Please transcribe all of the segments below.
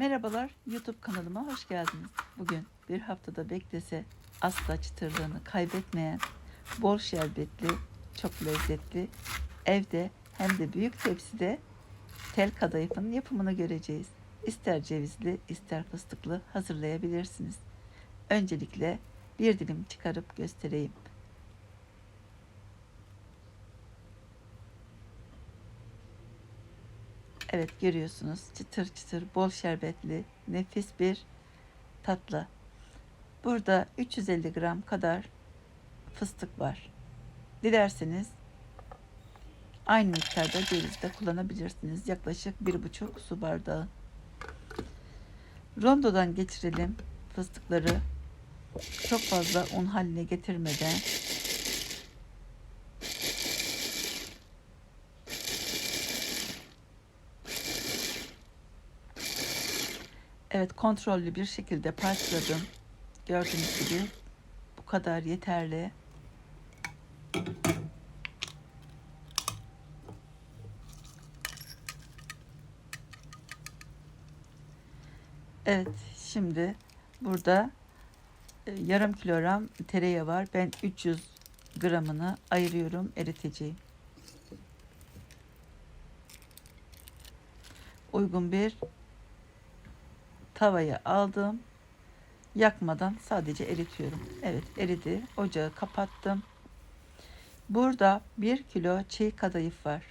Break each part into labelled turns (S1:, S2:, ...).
S1: Merhabalar, YouTube kanalıma hoş geldiniz. Bugün bir haftada beklese asla çıtırlığını kaybetmeyen, bol şerbetli, çok lezzetli, evde hem de büyük tepside tel kadayıfın yapımını göreceğiz. İster cevizli, ister fıstıklı hazırlayabilirsiniz. Öncelikle bir dilim çıkarıp göstereyim. Evet, görüyorsunuz, çıtır çıtır, bol şerbetli, nefis bir tatlı. Burada 350 gram kadar fıstık var. Dilerseniz aynı miktarda ceviz de kullanabilirsiniz. Yaklaşık 1,5 su bardağı. Rondodan geçirelim fıstıkları. Çok fazla un haline getirmeden. Evet, kontrollü bir şekilde parçaladım. Gördüğünüz gibi bu kadar yeterli. Evet, şimdi burada yarım kilogram tereyağı var. Ben 300 gramını ayırıyorum, eriteceğim. Uygun bir tavaya aldım. Yakmadan sadece eritiyorum. Evet, eridi. Ocağı kapattım. Burada 1 kilo çiğ kadayıf var.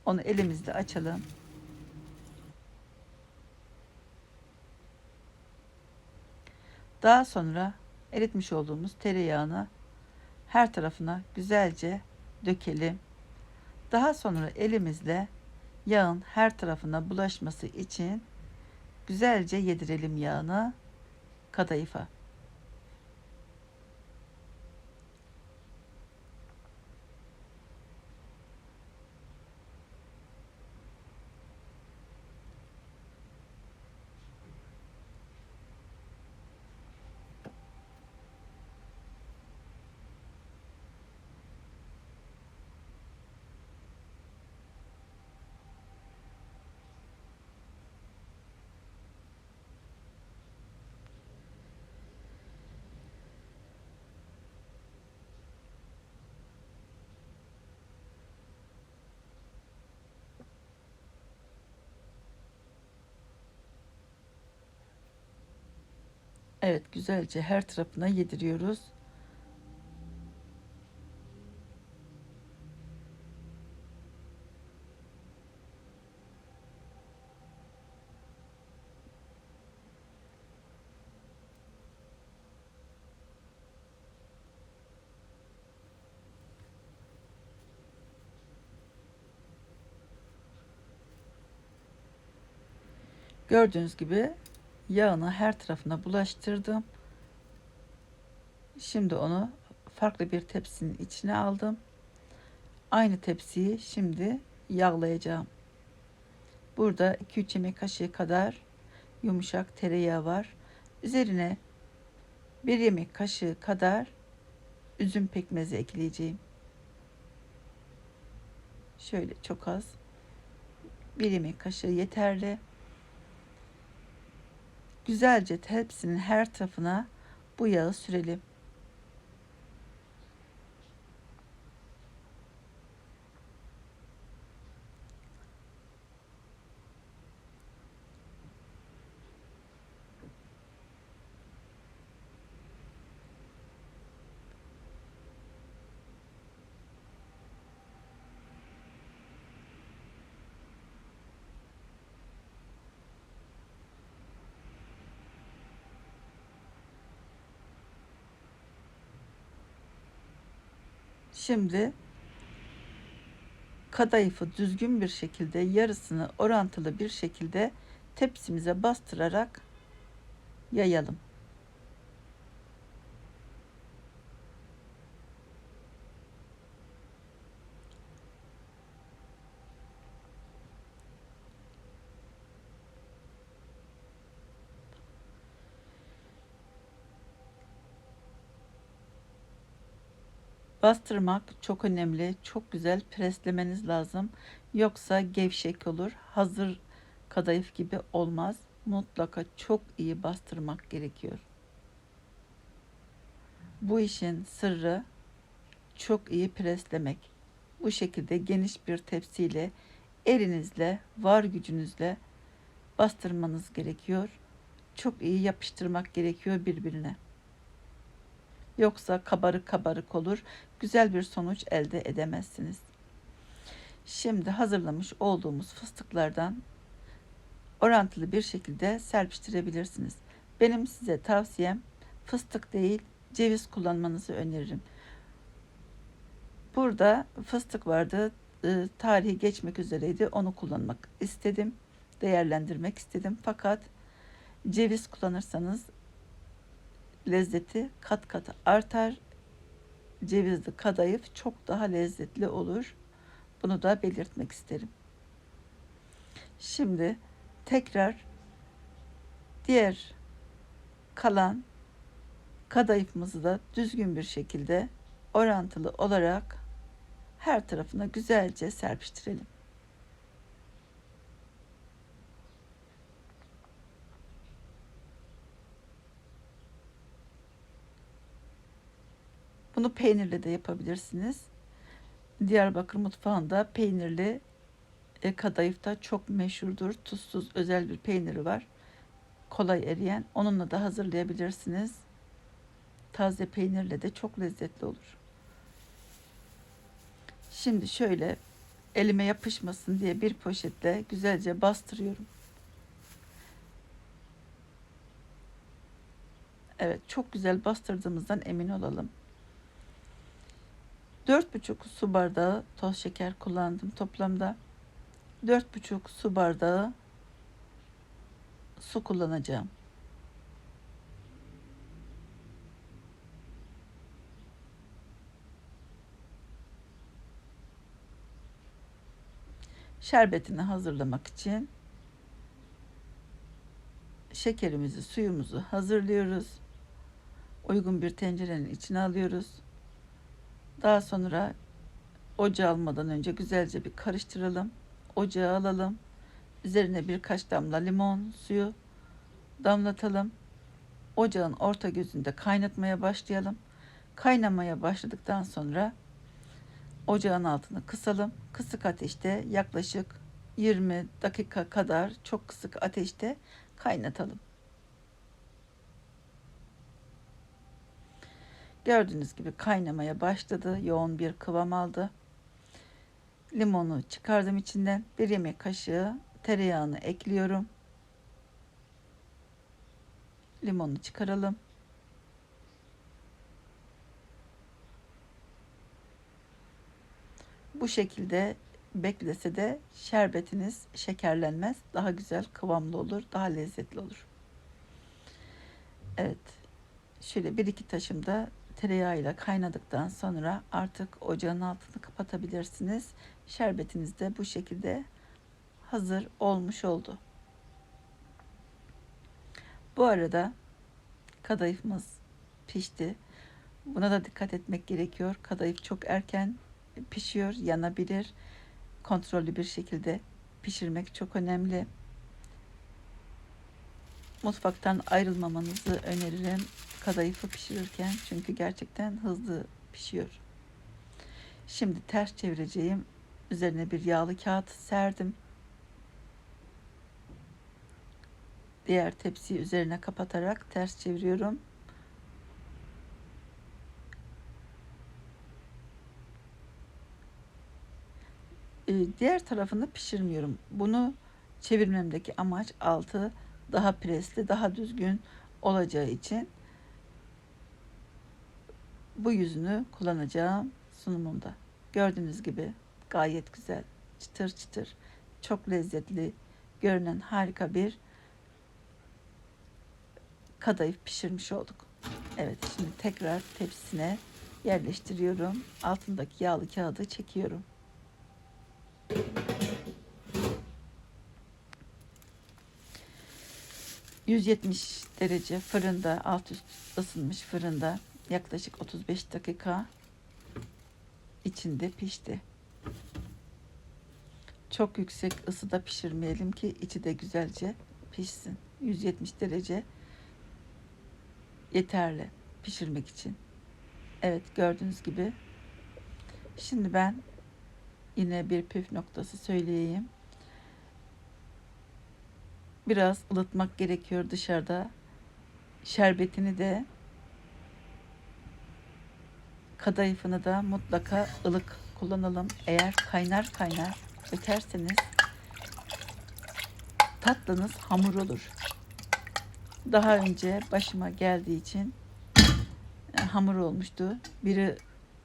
S1: Onu elimizle açalım. Daha sonra eritmiş olduğumuz tereyağını her tarafına güzelce dökelim. Daha sonra elimizle yağın her tarafına bulaşması için güzelce yedirelim yağını kadayıfa. Evet, güzelce her tarafına yediriyoruz. Gördüğünüz gibi yağını her tarafına bulaştırdım. Şimdi onu farklı bir tepsinin içine aldım. Aynı tepsiyi şimdi yağlayacağım. Burada 2-3 yemek kaşığı kadar yumuşak tereyağı var. Üzerine 1 yemek kaşığı kadar üzüm pekmezi ekleyeceğim. Şöyle çok az. 1 yemek kaşığı yeterli. Güzelce tepsinin her tarafına bu yağı sürelim. Şimdi kadayıfı düzgün bir şekilde yarısını orantılı bir şekilde tepsimize bastırarak yayalım. Bastırmak çok önemli. Çok güzel preslemeniz lazım. Yoksa gevşek olur. Hazır kadayıf gibi olmaz. Mutlaka çok iyi bastırmak gerekiyor. Bu işin sırrı çok iyi preslemek. Bu şekilde geniş bir tepsiyle elinizle, var gücünüzle bastırmanız gerekiyor. Çok iyi yapıştırmak gerekiyor birbirine. Yoksa kabarık kabarık olur. Güzel bir sonuç elde edemezsiniz. Şimdi hazırlamış olduğumuz fıstıklardan orantılı bir şekilde serpiştirebilirsiniz. Benim size tavsiyem fıstık değil, ceviz kullanmanızı öneririm. Burada fıstık vardı, tarihi geçmek üzereydi. Onu kullanmak istedim, değerlendirmek istedim. Fakat ceviz kullanırsanız lezzeti kat kat artar. Cevizli kadayıf çok daha lezzetli olur. Bunu da belirtmek isterim. Şimdi tekrar diğer kalan kadayıfımızı da düzgün bir şekilde orantılı olarak her tarafına güzelce serpiştirelim. Bunu peynirle de yapabilirsiniz. Diyarbakır mutfağında peynirli kadayıf da çok meşhurdur. Tuzsuz özel bir peyniri var. Kolay eriyen. Onunla da hazırlayabilirsiniz. Taze peynirle de çok lezzetli olur. Şimdi şöyle elime yapışmasın diye bir poşetle güzelce bastırıyorum. Evet, çok güzel bastırdığımızdan emin olalım. 4,5 su bardağı toz şeker kullandım toplamda. 4,5 su bardağı su kullanacağım. Şerbetini hazırlamak için şekerimizi, suyumuzu hazırlıyoruz. Uygun bir tencerenin içine alıyoruz. Daha sonra ocağa almadan önce güzelce bir karıştıralım. Ocağa alalım. Üzerine birkaç damla limon suyu damlatalım. Ocağın orta gözünde kaynatmaya başlayalım. Kaynamaya başladıktan sonra ocağın altını kısalım. Kısık ateşte yaklaşık 20 dakika kadar çok kısık ateşte kaynatalım. Gördüğünüz gibi kaynamaya başladı. Yoğun bir kıvam aldı. Limonu çıkardım içinden. Bir yemek kaşığı tereyağını ekliyorum. Limonu çıkaralım. Bu şekilde beklese de şerbetiniz şekerlenmez. Daha güzel kıvamlı olur. Daha lezzetli olur. Evet. Şöyle bir iki taşım da tereyağıyla kaynadıktan sonra artık ocağın altını kapatabilirsiniz. Şerbetiniz de bu şekilde hazır olmuş oldu. Bu arada kadayıfımız pişti. Buna da dikkat etmek gerekiyor. Kadayıf çok erken pişiyor, yanabilir. Kontrollü bir şekilde pişirmek çok önemli. Mutfaktan ayrılmamanızı öneririm kadayıfı pişirirken, çünkü gerçekten hızlı pişiyor. Şimdi ters çevireceğim. Üzerine bir yağlı kağıt serdim. Diğer tepsiyi üzerine kapatarak ters çeviriyorum. Diğer tarafını pişirmiyorum. Bunu çevirmemdeki amaç altı daha presli, daha düzgün olacağı için bu yüzünü kullanacağım sunumumda. Gördüğünüz gibi gayet güzel, çıtır çıtır, çok lezzetli görünen harika bir kadayıf pişirmiş olduk. Evet, şimdi tekrar tepsisine yerleştiriyorum. Altındaki yağlı kağıdı çekiyorum. 170 derece fırında, alt üst ısınmış fırında yaklaşık 35 dakika içinde pişti. Çok yüksek ısıda pişirmeyelim ki içi de güzelce pişsin. 170 derece yeterli pişirmek için. Evet, gördüğünüz gibi. Şimdi ben yine bir püf noktası söyleyeyim. Biraz ılıtmak gerekiyor dışarıda. Şerbetini de kadayıfını da mutlaka ılık kullanalım. Eğer kaynar kaynar dökerseniz tatlınız hamur olur. Daha önce başıma geldiği için hamur olmuştu. Biri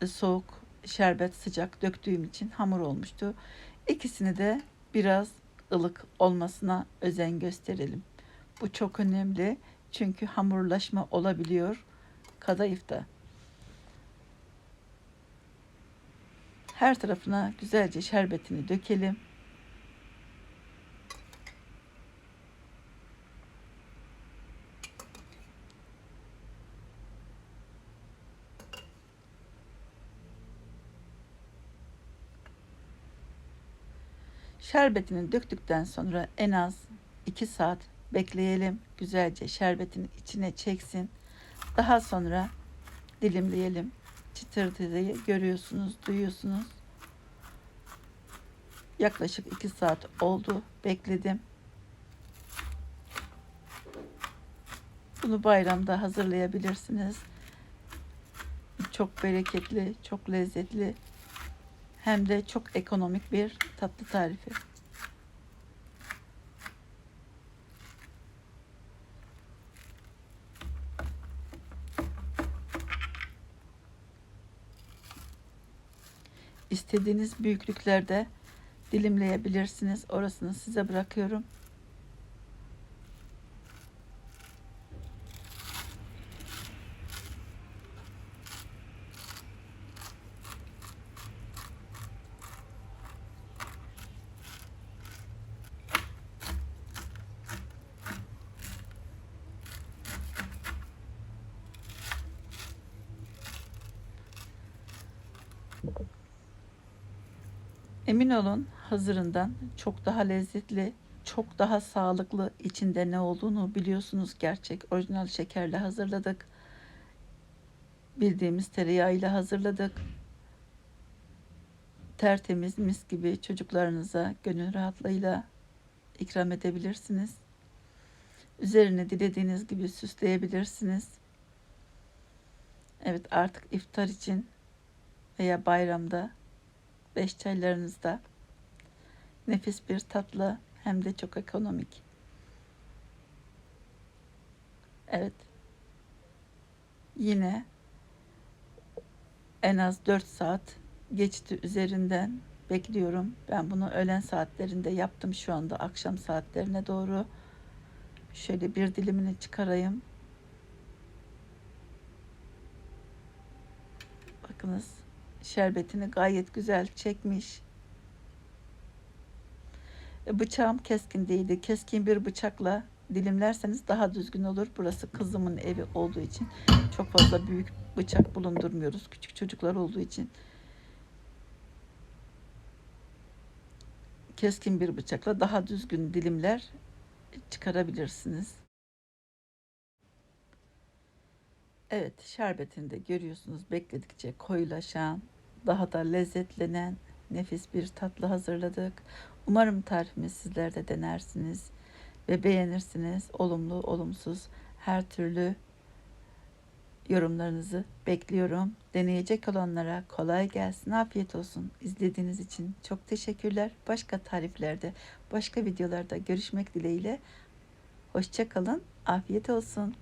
S1: soğuk şerbet, sıcak döktüğüm için hamur olmuştu. İkisini de biraz ılık olmasına özen gösterelim. Bu çok önemli. Çünkü hamurlaşma olabiliyor kadayıfta. Her tarafına güzelce şerbetini dökelim. Şerbetini döktükten sonra en az 2 saat bekleyelim. Güzelce şerbetin içine çeksin. Daha sonra dilimleyelim. Çıtırtıyı görüyorsunuz, duyuyorsunuz. Yaklaşık 2 saat oldu. Bekledim. Bunu bayramda hazırlayabilirsiniz. Çok bereketli, çok lezzetli, hem de çok ekonomik bir tatlı tarifi. İstediğiniz büyüklüklerde dilimleyebilirsiniz. Orasını size bırakıyorum. Emin olun, hazırından çok daha lezzetli, çok daha sağlıklı. İçinde ne olduğunu biliyorsunuz. Gerçek orijinal şekerle hazırladık. Bildiğimiz tereyağıyla hazırladık. Tertemiz, mis gibi çocuklarınıza gönül rahatlığıyla ikram edebilirsiniz. Üzerine dilediğiniz gibi süsleyebilirsiniz. Evet, artık iftar için veya bayramda, beş çaylarınızda nefis bir tatlı, hem de çok ekonomik. Evet, yine en az 4 saat geçti üzerinden, bekliyorum. Ben bunu öğlen saatlerinde yaptım, şu anda akşam saatlerine doğru. Şöyle bir dilimini çıkarayım. Bakınız, şerbetini gayet güzel çekmiş. Bıçağım keskin değildi. Keskin bir bıçakla dilimlerseniz daha düzgün olur. Burası kızımın evi olduğu için çok fazla büyük bıçak bulundurmuyoruz. Küçük çocuklar olduğu için keskin bir bıçakla daha düzgün dilimler çıkarabilirsiniz. Evet, şerbetini de görüyorsunuz, bekledikçe koyulaşan, daha da lezzetlenen nefis bir tatlı hazırladık. Umarım tarifimi sizler de denersiniz ve beğenirsiniz. Olumlu, olumsuz her türlü yorumlarınızı bekliyorum. Deneyecek olanlara kolay gelsin, afiyet olsun. İzlediğiniz için çok teşekkürler. Başka tariflerde, başka videolarda görüşmek dileğiyle. Hoşça kalın, afiyet olsun.